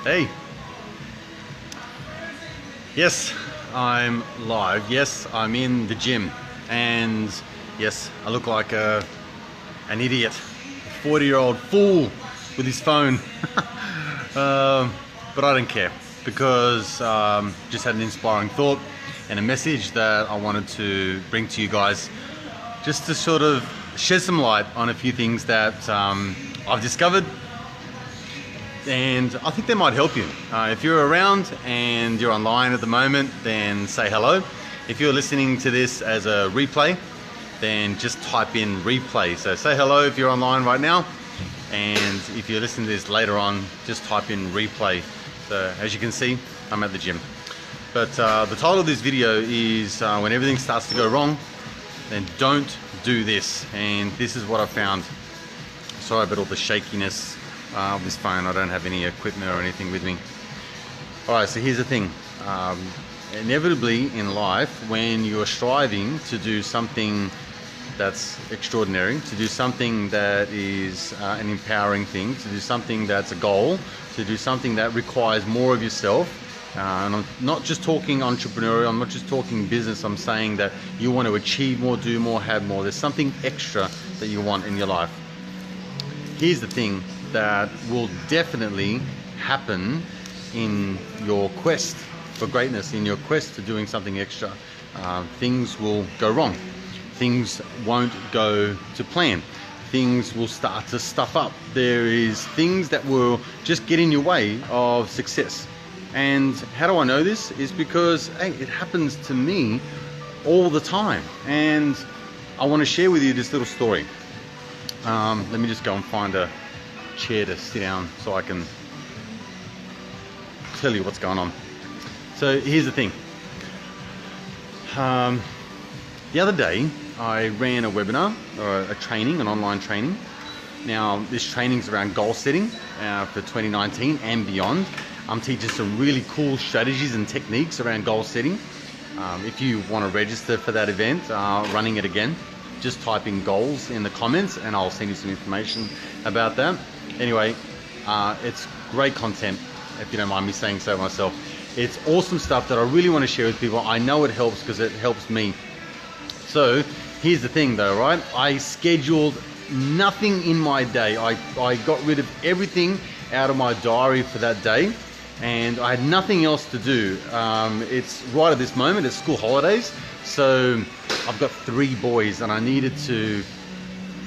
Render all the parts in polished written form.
Hey. Yes, I'm live. Yes, I'm in the gym. And yes, I look like an idiot. A 40-year-old fool with his phone. But I don't care because just had an inspiring thought and a message that I wanted to bring to you guys just to sort of shed some light on a few things that I've discovered, and I think they might help you. If you're around and you're online at the moment, then say hello. If you're listening to this as a replay, then just type in replay. So say hello if you're online right now, and if you're listening to this later on, just type in replay. So as you can see, I'm at the gym. But the title of this video is when everything starts to go wrong, then don't do this. And this is what I found. Sorry about all the shakiness of this phone. I don't have any equipment or anything with me. Alright, so here's the thing. Inevitably in life, when you're striving to do something that's extraordinary, to do something that is an empowering thing, to do something that's a goal, to do something that requires more of yourself, and I'm not just talking entrepreneurial, I'm not just talking business, I'm saying that you want to achieve more, do more, have more. There's something extra that you want in your life. Here's the thing that will definitely happen in your quest for greatness, in your quest to doing something extra. Things will go wrong. Things won't go to plan. Things will start to stuff up. There is things that will just get in your way of success. And how do I know this? Is because, hey, it happens to me all the time. And I want to share with you this little story. Let me just go and find a chair to sit down so I can tell you what's going on. So here's the thing. The other day I ran a webinar or a training, an online training. Now this training's around goal setting for 2019 and beyond. I'm teaching some really cool strategies and techniques around goal setting. If you want to register for that event, running it again, just type in goals in the comments and I'll send you some information about that. Anyway, it's great content, if you don't mind me saying so myself. It's awesome stuff that I really want to share with people. I know it helps because it helps me. So here's the thing though, right? I scheduled nothing in my day. I got rid of everything out of my diary for that day, and I had nothing else to do. It's right at this moment, it's school holidays. So I've got 3 boys and I needed to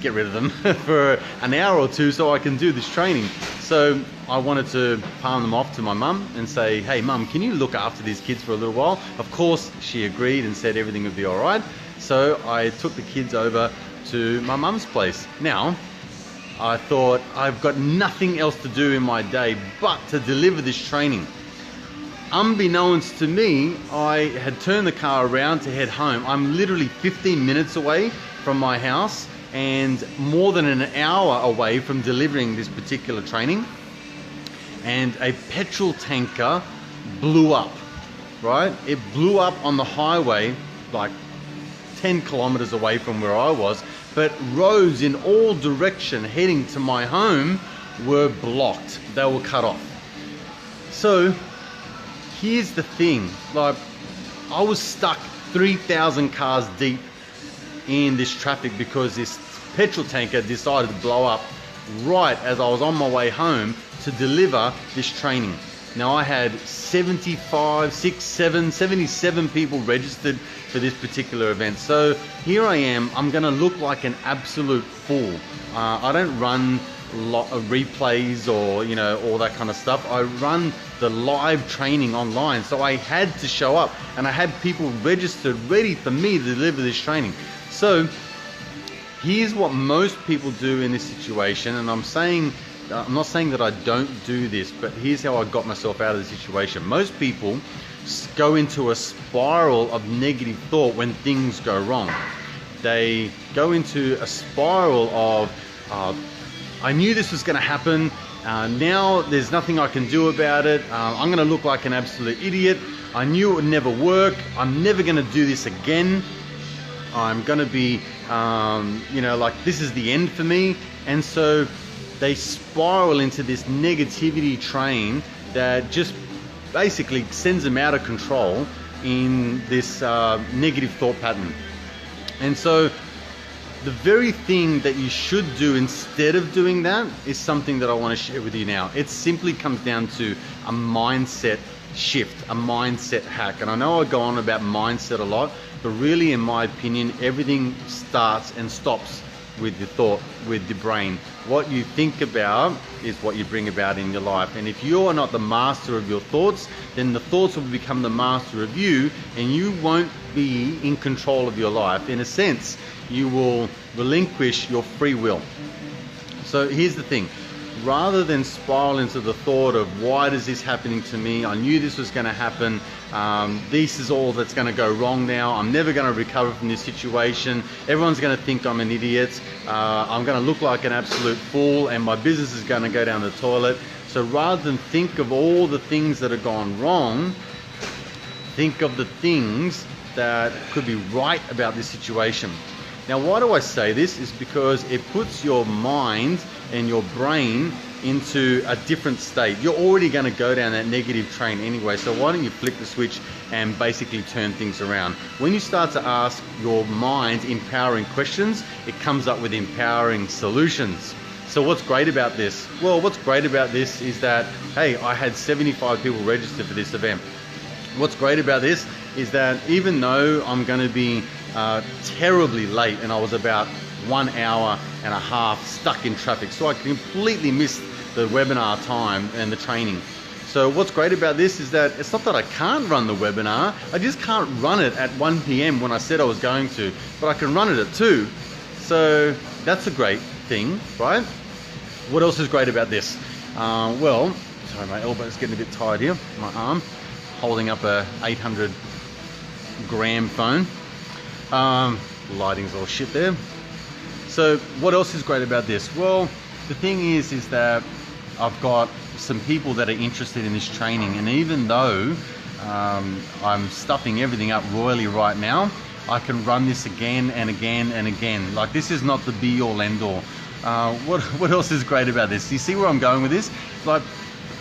get rid of them for an hour or two so I can do this training. So I wanted to palm them off to my mum and say, hey mum, can you look after these kids for a little while? Of course she agreed and said everything would be all right. So I took the kids over to my mum's place. Now I thought, I've got nothing else to do in my day but to deliver this training. Unbeknownst to me, I had turned the car around to head home. I'm literally 15 minutes away from my house and more than an hour away from delivering this particular training. And a petrol tanker blew up, right? It blew up on the highway like 10 kilometers away from where I was, but roads in all direction heading to my home were blocked. They were cut off. So here's the thing, like I was stuck 3,000 cars deep in this traffic because this petrol tanker decided to blow up right as I was on my way home to deliver this training. Now I had 77 people registered for this particular event. So here I am, I'm gonna look like an absolute fool. I don't run replays or all that kind of stuff. I run the live training online, so I had to show up and I had people registered ready for me to deliver this training. So here's what most people do in this situation, and I'm not saying that I don't do this, but here's how I got myself out of the situation. Most people go into a spiral of negative thought when things go wrong. They go into a spiral of I knew this was going to happen, now there's nothing I can do about it, I'm going to look like an absolute idiot, I knew it would never work, I'm never going to do this again, I'm going to be like this is the end for me. And so they spiral into this negativity train that just basically sends them out of control in this negative thought pattern. And so the very thing that you should do instead of doing that is something that I want to share with you now. It simply comes down to a mindset shift, a mindset hack. And I know I go on about mindset a lot, but really, in my opinion, everything starts and stops with your thought, with your brain. What you think about is what you bring about in your life. And if you are not the master of your thoughts, then the thoughts will become the master of you, and you won't be in control of your life. In a sense, you will relinquish your free will. So here's the thing. Rather than spiral into the thought of why is this happening to me, I knew this was going to happen, this is all that's going to go wrong now, I'm never going to recover from this situation, everyone's going to think I'm an idiot, I'm going to look like an absolute fool, and my business is going to go down the toilet. So rather than think of all the things that have gone wrong, think of the things that could be right about this situation. Now, why do I say this? Is because it puts your mind and your brain into a different state. You're already going to go down that negative train anyway, so why don't you flick the switch and basically turn things around? When you start to ask your mind empowering questions, it comes up with empowering solutions. So what's great about this? Well, what's great about this is that, hey, I had 75 people register for this event. What's great about this is that even though I'm going to be terribly late, and I was about 1 hour and a half stuck in traffic, so I completely missed the webinar time and the training. So what's great about this is that it's not that I can't run the webinar, I just can't run it at 1 p.m. when I said I was going to, but I can run it at 2. So that's a great thing, right? What else is great about this? Well, sorry, my elbow's getting a bit tired here, my arm, holding up a 800 gram phone. Lighting's all shit there. So what else is great about this? Well, the thing is that I've got some people that are interested in this training, and even though I'm stuffing everything up royally right now, I can run this again and again and again. Like, this is not the be all end all. What else is great about this? You see where I'm going with this? Like,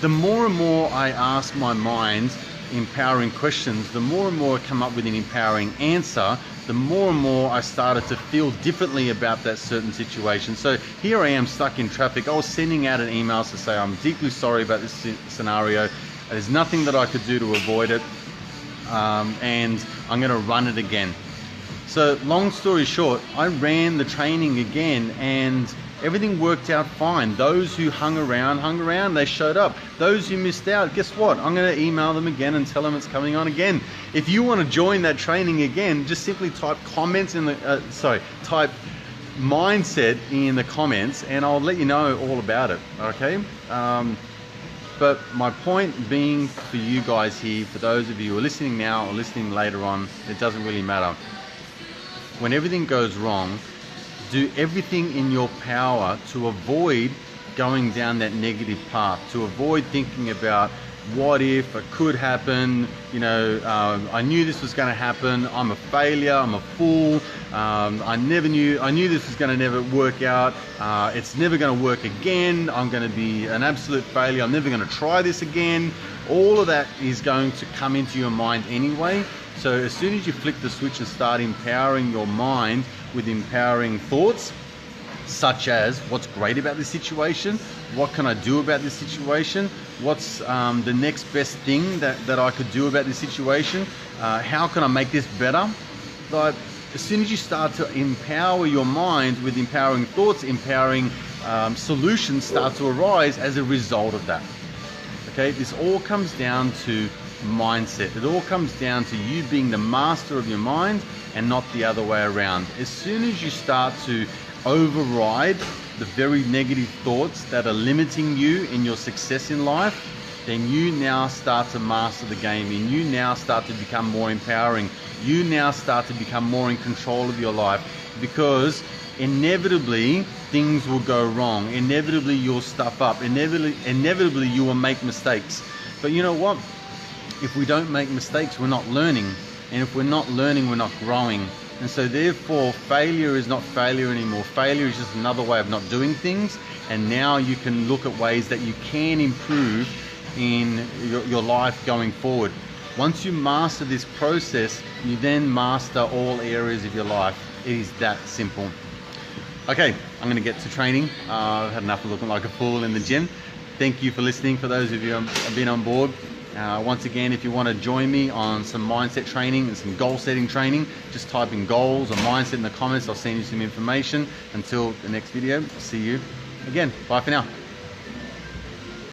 the more and more I ask my mind empowering questions, the more and more I come up with an empowering answer, the more and more I started to feel differently about that certain situation. So here I am stuck in traffic. I was sending out an email to say I'm deeply sorry about this scenario. There's nothing that I could do to avoid it, and I'm going to run it again. So long story short, I ran the training again, and everything worked out fine. Those who hung around, they showed up. Those who missed out, guess what? I'm going to email them again and tell them it's coming on again. If you want to join that training again, just simply type comments in the, type mindset in the comments, and I'll let you know all about it, okay? But my point being for you guys here, for those of you who are listening now or listening later on, it doesn't really matter. When everything goes wrong, do everything in your power to avoid going down that negative path, to avoid thinking about what if, it could happen, you know, I knew this was going to happen, I'm a failure, I'm a fool, I knew this was going to never work out, it's never going to work again, I'm going to be an absolute failure, I'm never going to try this again. All of that is going to come into your mind anyway. So as soon as you flick the switch and start empowering your mind with empowering thoughts, such as what's great about this situation, what can I do about this situation, what's the next best thing that I could do about this situation, how can I make this better? Like, as soon as you start to empower your mind with empowering thoughts, empowering solutions start to arise as a result of that. Okay, this all comes down to mindset. It all comes down to you being the master of your mind and not the other way around. As soon as you start to override the very negative thoughts that are limiting you in your success in life, then you now start to master the game, and you now start to become more empowering. You now start to become more in control of your life, because inevitably things will go wrong. Inevitably you'll stuff up. Inevitably you will make mistakes. But you know what? If we don't make mistakes, we're not learning. And if we're not learning, we're not growing. And so therefore, failure is not failure anymore. Failure is just another way of not doing things. And now you can look at ways that you can improve in your life going forward. Once you master this process, you then master all areas of your life. It is that simple. Okay, I'm gonna get to training. I've had enough of looking like a fool in the gym. Thank you for listening, for those of you who have been on board. Once again, if you want to join me on some mindset training and some goal setting training, just type in goals or mindset in the comments. I'll send you some information. Until the next video, see you again. Bye for now.